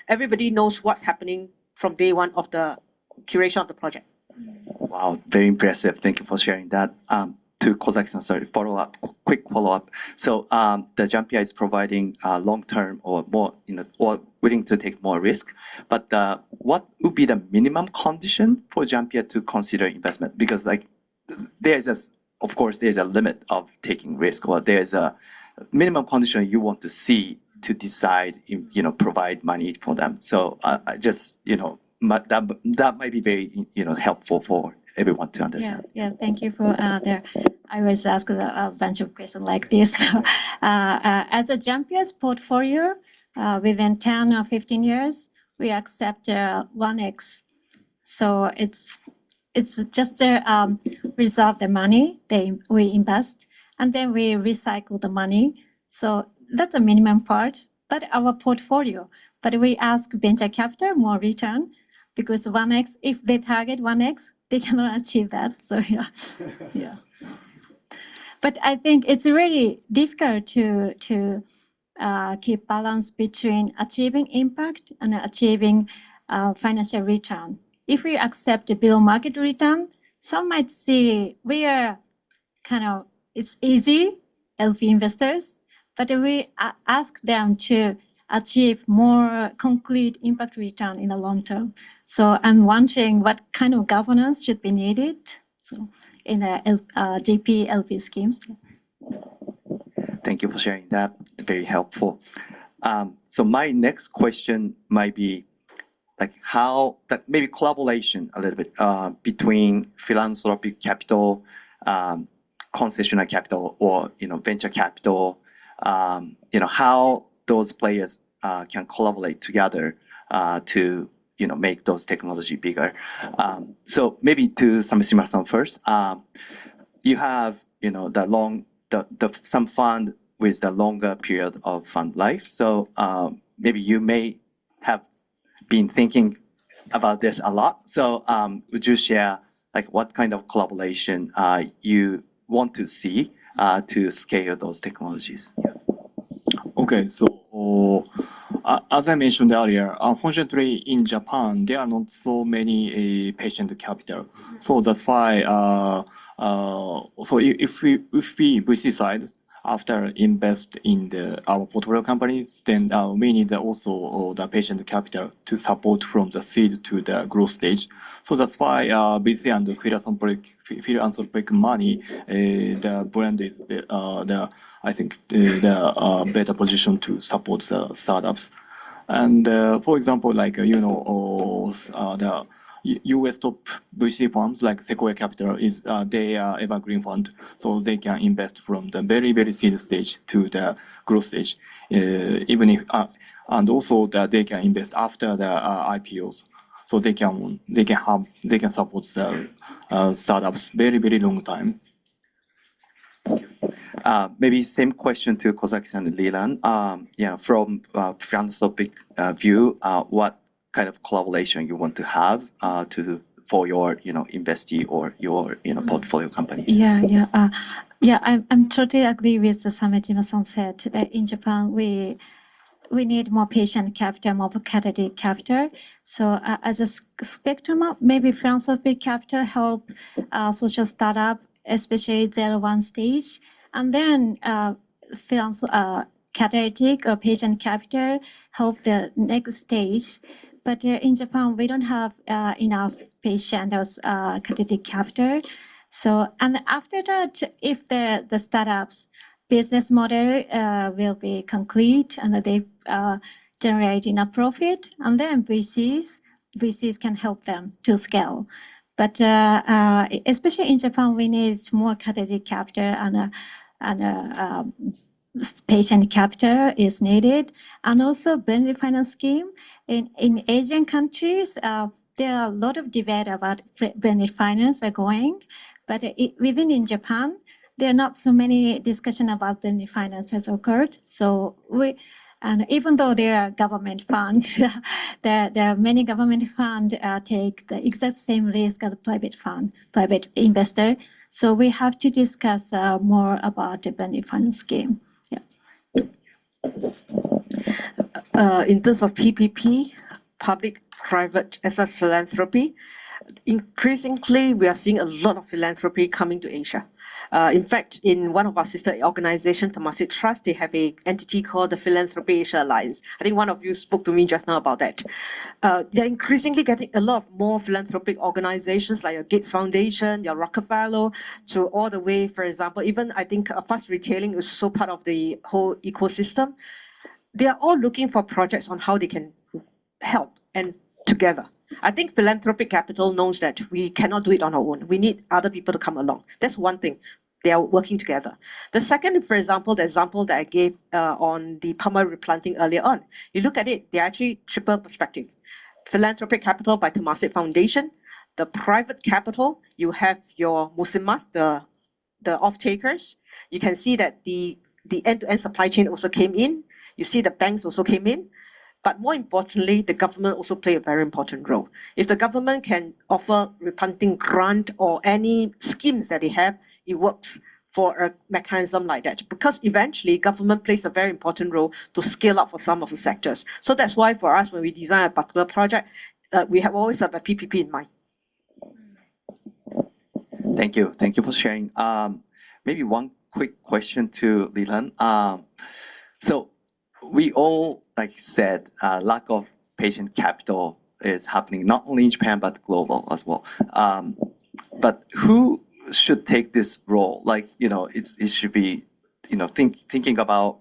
Everybody knows what's happening from day one of the curation of the project. Wow, very impressive. Thank you for sharing that. To Kozaki-san, sorry, quick follow-up. So the JANPIA is providing long-term or more, or willing to take more risk. But what would be the minimum condition for JANPIA to consider investment? Because of course, there's a limit of taking risk, or there's a minimum condition you want to see to decide, provide money for them. So I just, that might be very, helpful for everyone to understand. Yeah, thank you for there. I was asked a bunch of questions like this. As a JANPIA's portfolio, within 10 or 15 years, we accept 1x. So it's just reserve the money we invest, and then we recycle the money. So that's a minimum part. But our portfolio, but we ask venture capital more return, because 1x, if they target 1x, they cannot achieve that. So yeah. But I think it's really difficult to keep balance between achieving impact and achieving financial return. If we accept below market return, some might see we are it's easy, LP investors, but we ask them to achieve more concrete impact return in the long term. So I'm wondering what kind of governance should be needed in a GP LP scheme. Thank you for sharing that. Very helpful. So my next question might be maybe collaboration a little bit between philanthropic capital, concessional capital, or venture capital. How those players can collaborate together to make those technology bigger. So maybe to Sameshima-san first. You have some fund with the longer period of fund life. So maybe you may have been thinking about this a lot. So would you share what kind of collaboration you want to see to scale those technologies? Yeah. Okay, so as I mentioned earlier, unfortunately in Japan there are not so many patient capital. So that's why so if we VC side after invest in our portfolio companies, then we need also the patient capital to support from the seed to the growth stage. So that's why VC and philanthropic money, the brand is I think the better position to support the startups. And for example, the US top VC firms like Sequoia Capital they are evergreen fund, so they can invest from the very seed stage to the growth stage, even if and also that they can invest after the IPOs, so they can support the startups very long time. Maybe same question to Kozaki-san and Leland. From philanthropic view, what kind of collaboration you want to have for your investee or your portfolio companies? I'm totally agree with the Samejima-san said. In Japan, we need more patient capital, more catalytic capital. So as a spectrum, maybe philanthropic capital help social startup, especially 0-1 stage, and then catalytic or patient capital help the next stage. But in Japan, we don't have enough patient catalytic capital. So, and after that, if the startups business model will be concrete and they generate enough profit, and then VCs can help them to scale. But especially in Japan, we need more catalytic capital and patient capital is needed, and also blended finance scheme. In Asian countries, there are a lot of debate about blended finance are going, but within in Japan, there are not so many discussion about blended finance has occurred. So and even though there are government funds, there are many government funds take the exact same risk as private investor. So we have to discuss more about the blended finance scheme. Yeah. In terms of PPP, public, private, as well as philanthropy, increasingly we are seeing a lot of philanthropy coming to Asia. In fact, in one of our sister organizations, Temasek Trust, they have an entity called the Philanthropy Asia Alliance. I think one of you spoke to me just now about that. They're increasingly getting a lot more philanthropic organizations like your Gates Foundation, your Rockefeller, to all the way, for example, even I think fast retailing is so part of the whole ecosystem. They are all looking for projects on how they can help and together. I think philanthropic capital knows that we cannot do it on our own. We need other people to come along. That's one thing. They are working together. The second, for example, the example that I gave on the palm oil replanting earlier on, you look at it, they're actually triple perspective. Philanthropic capital by Temasek Foundation. The private capital, you have your musimas, the off-takers. You can see that the end-to-end supply chain also came in. You see the banks also came in. But more importantly, the government also play a very important role. If the government can offer replanting grant or any schemes that they have, it works for a mechanism like that. Because eventually, government plays a very important role to scale up for some of the sectors. So that's why for us, when we design a particular project, we have always have a PPP in mind. Thank you. Thank you for sharing. Maybe one quick question to Leland. So we all, like you said, lack of patient capital is happening not only in Japan but global as well. But who should take this role? Like, it should be, thinking about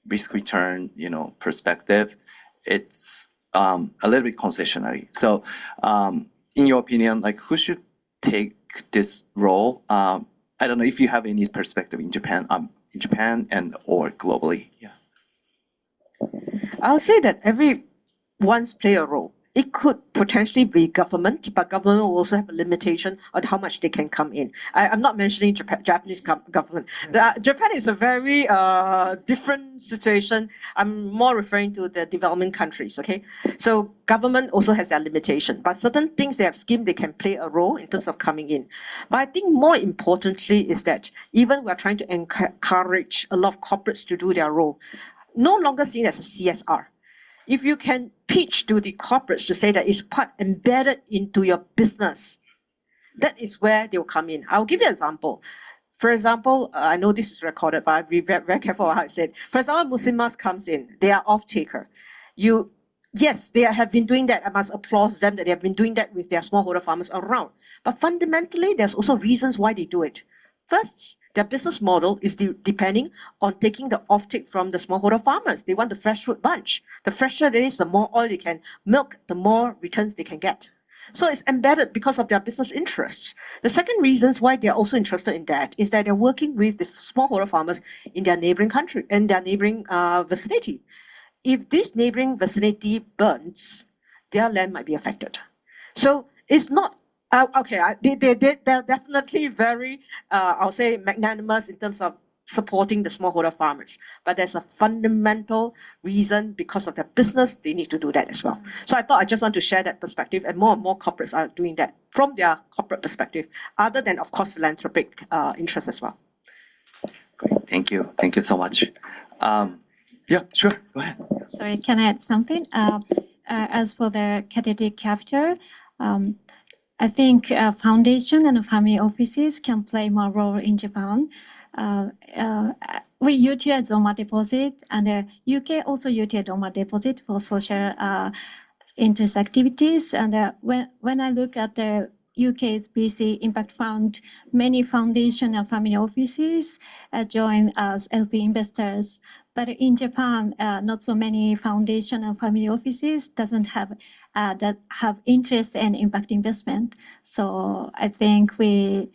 risk return, perspective. It's a little bit concessionary. So, in your opinion, like, who should take this role? I don't know if you have any perspective in Japan and or globally. Yeah. I'll say that everyone's play a role. It could potentially be government, but government will also have a limitation on how much they can come in. I'm not mentioning Japanese government. Japan is a very different situation. I'm more referring to the development countries, okay? So government also has their limitation, but certain things they have schemed, they can play a role in terms of coming in. But I think more importantly is that even we're trying to encourage a lot of corporates to do their role, no longer seen as a CSR. If you can pitch to the corporates to say that it's part embedded into your business, that is where they'll come in. I'll give you an example. For example, I know this is recorded, but I'll be very, very careful how I say it. For example, Musimas comes in, they are off-taker. Yes, they have been doing that. I must applaud them that they have been doing that with their smallholder farmers around. But fundamentally, there's also reasons why they do it. First, their business model is depending on taking the offtake from the smallholder farmers. They want the fresh fruit bunch. The fresher it is, the more oil they can milk, the more returns they can get. So it's embedded because of their business interests. The second reasons why they're also interested in that is that they're working with the smallholder farmers in their neighboring country, in their neighboring vicinity. If this neighboring vicinity burns, their land might be affected. So it's not they're definitely very, I'll say, magnanimous in terms of supporting the smallholder farmers. But there's a fundamental reason because of their business, they need to do that as well. So I thought I just want to share that perspective, and more corporates are doing that from their corporate perspective, other than, of course, philanthropic interests as well. Great. Thank you. Thank you so much. Yeah, sure. Go ahead. Sorry, can I add something? As for the catalytic capital, I think foundation and family offices can play more role in Japan. We utilize DOMA deposit, and UK also utilize DOMA deposit for social interest activities. And when I look at the UK's BC Impact Fund, many foundation and family offices join as LP investors. But in Japan, not so many foundation and family offices doesn't have that have interest in impact investment. So I think we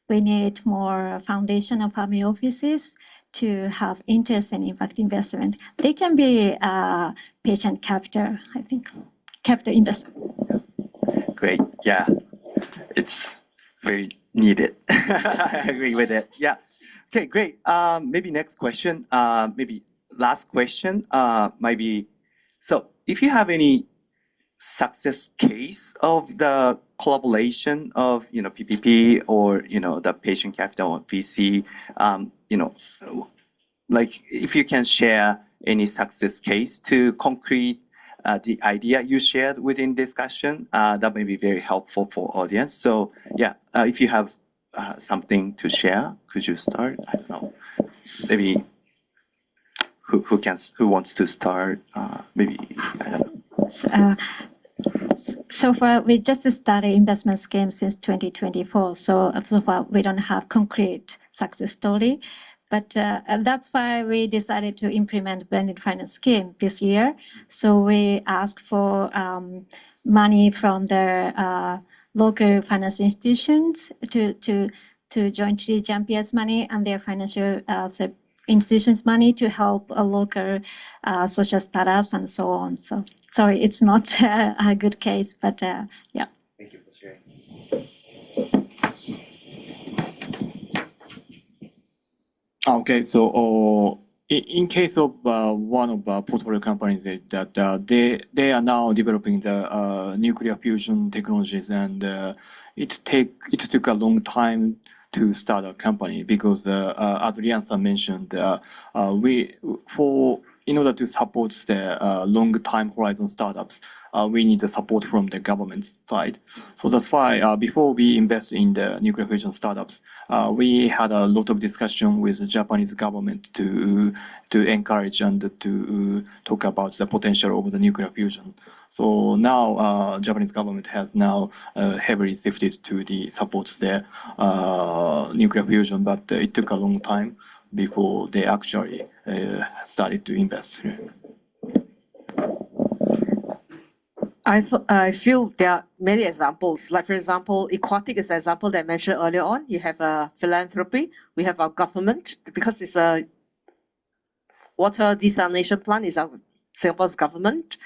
need more foundation and family offices to have interest in impact investment. They can be patient capital, I think, capital investment. Great. Yeah, it's very needed. I agree with it. Yeah. Okay, great. Maybe next question. Maybe last question. Might be, so if you have any success case of the collaboration of PPP or the patient capital or VC, like if you can share any success case to concrete the idea you shared within discussion, that may be very helpful for audience. So yeah, if you have something to share, could you start? I don't know. Maybe who wants to start? Maybe I don't know. So far, we just started investment scheme since 2024. So far, we don't have concrete success story. But that's why we decided to implement blended finance scheme this year. So we asked for money from the local finance institutions to jointly JANPIA's money and their financial institutions' money to help local social startups and so on. So sorry, it's not a good case, but yeah. Thank you for sharing. Okay, so in case of one of our portfolio companies that they are now developing the nuclear fusion technologies, and it took a long time to start a company because as Rian-san mentioned, in order to support the long time horizon startups, we need the support from the government side. So that's why before we invest in the nuclear fusion startups, we had a lot of discussion with the Japanese government to encourage and to talk about the potential of the nuclear fusion. So now Japanese government has now heavily shifted to the support the nuclear fusion, but it took a long time before they actually started to invest. I feel there are many examples. Like, for example, Aquatic is an example that I mentioned earlier on. You have a philanthropy. We have our government, because it's a water desalination plant, is our Singapore's government.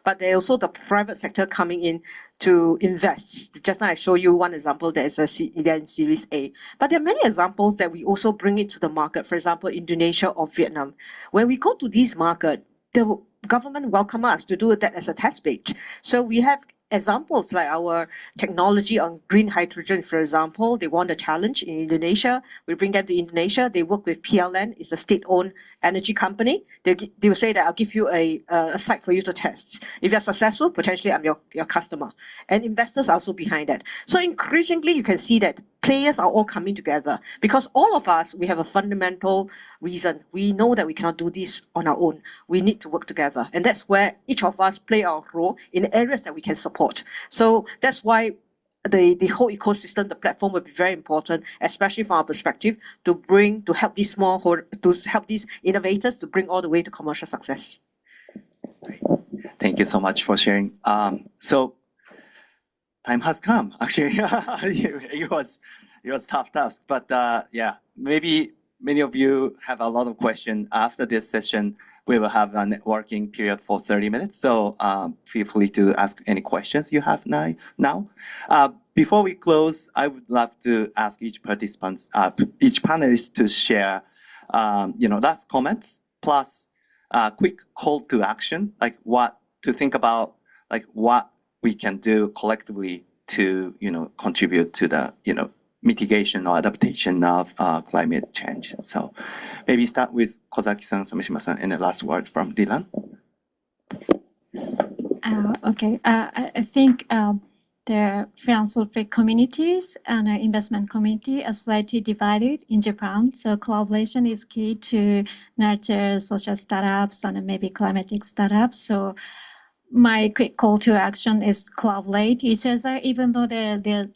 But there's also the private sector coming in to invest. Just now I show you one example that is in Series A. But there are many examples that we also bring it to the market. For example, Indonesia or Vietnam. When we go to these markets, the government welcome us to do that as a test bed. So we have examples like our technology on green hydrogen, for example. They won the challenge in Indonesia. We bring them to Indonesia. They work with PLN. It's a state-owned energy company. They will say that I'll give you a site for you to test. If you're successful, potentially I'm your customer. And investors are also behind that. So increasingly, you can see that players are all coming together because all of us, we have a fundamental reason. We know that we cannot do this on our own. We need to work together. And that's where each of us play our role in areas that we can support. So that's why the whole ecosystem, the platform will be very important, especially from our perspective, to help these innovators to bring all the way to commercial success. Thank you so much for sharing. So time has come. Actually, it was tough task, but yeah, maybe many of you have a lot of questions after this session. We will have a networking period for 30 minutes, so feel free to ask any questions you have now. Before we close, I would love to ask each panelist to share, last comments plus quick call to action, like what to think about, like what we can do collectively to, contribute to the, mitigation or adaptation of climate change. So maybe start with Kozaki-san, Sameshima-san, and the last word from Dylan. Okay, I think the philanthropic communities and investment community are slightly divided in Japan. So collaboration is key to nurture social startups and maybe climatic startups. So my quick call to action is collaborate each other, even though their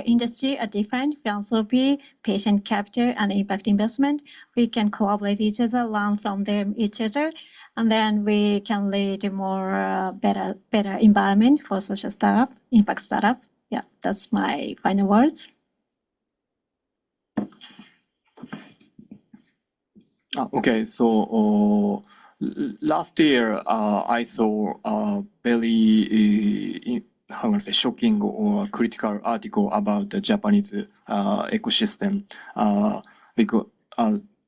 industry are different, philanthropy, patient capital, and impact investment. We can collaborate each other, learn from them each other, and then we can lead a more better environment for social startup, impact startup. Yeah, that's my final words. Okay, so last year I saw a very how can I say, shocking or critical article about the Japanese ecosystem, because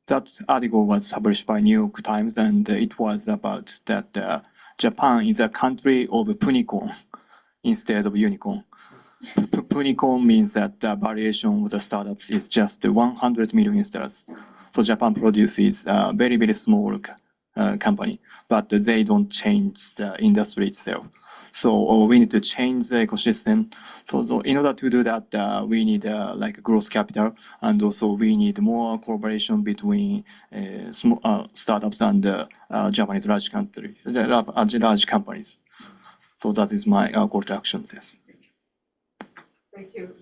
that article was published by New York Times, and it was about that Japan is a country of unicorn instead of unicorn. Unicorn means that the valuation of the startups is just 100 million dollars. So Japan produces a very, very small company, but they don't change the industry itself. So we need to change the ecosystem. So in order to do that, we need like growth capital, and also we need more collaboration between small startups and Japanese large companies. So that is my call to action. Yes. Thank you.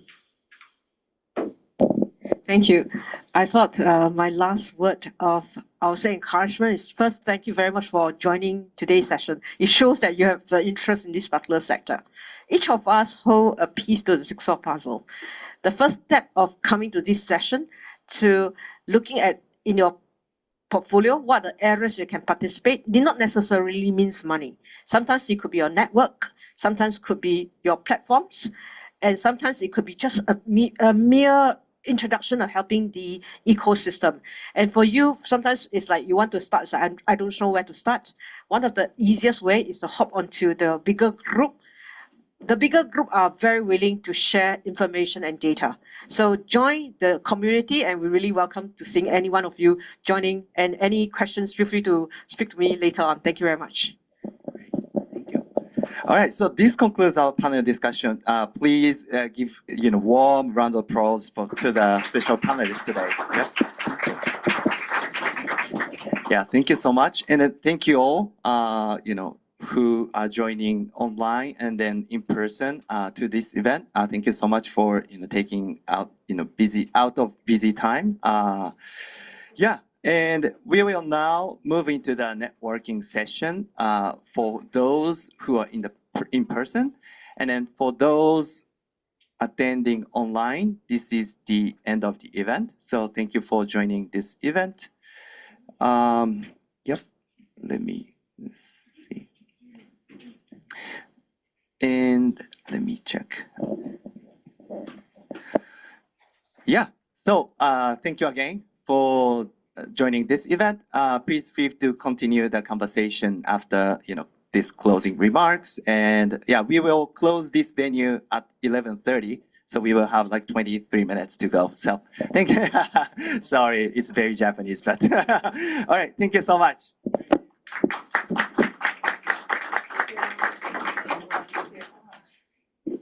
Thank you. I thought my last word of, I would say, encouragement is first, thank you very much for joining today's session. It shows that you have interest in this particular sector. Each of us hold a piece to the jigsaw puzzle. The first step of coming to this session to looking at in your portfolio, what are the areas you can participate, did not necessarily means money. Sometimes it could be your network, sometimes it could be your platforms, and sometimes it could be just a mere introduction of helping the ecosystem. And for you, sometimes it's like you want to start, so I don't know where to start. One of the easiest way is to hop onto the bigger group. The bigger group are very willing to share information and data. So join the community, and we really welcome to seeing any one of you joining. And any questions, feel free to speak to me later on. Thank you very much. All right, so this concludes our panel discussion. Please give warm round of applause to the special panelists today. Yeah, thank you so much, and thank you all. Who are joining online and then in person to this event. Thank you so much for taking out out of busy time. Yeah. And we will now move into the networking session for those who are in person. And then for those attending online, this is the end of the event. So thank you for joining this event. Yep, let me see. And let me check. Yeah, so thank you again for joining this event. Please feel free to continue the conversation after this closing remarks. And yeah, we will close this venue at 11:30. So we will have like 23 minutes to go. So thank you. Sorry, it's very Japanese, but all right, thank you so much.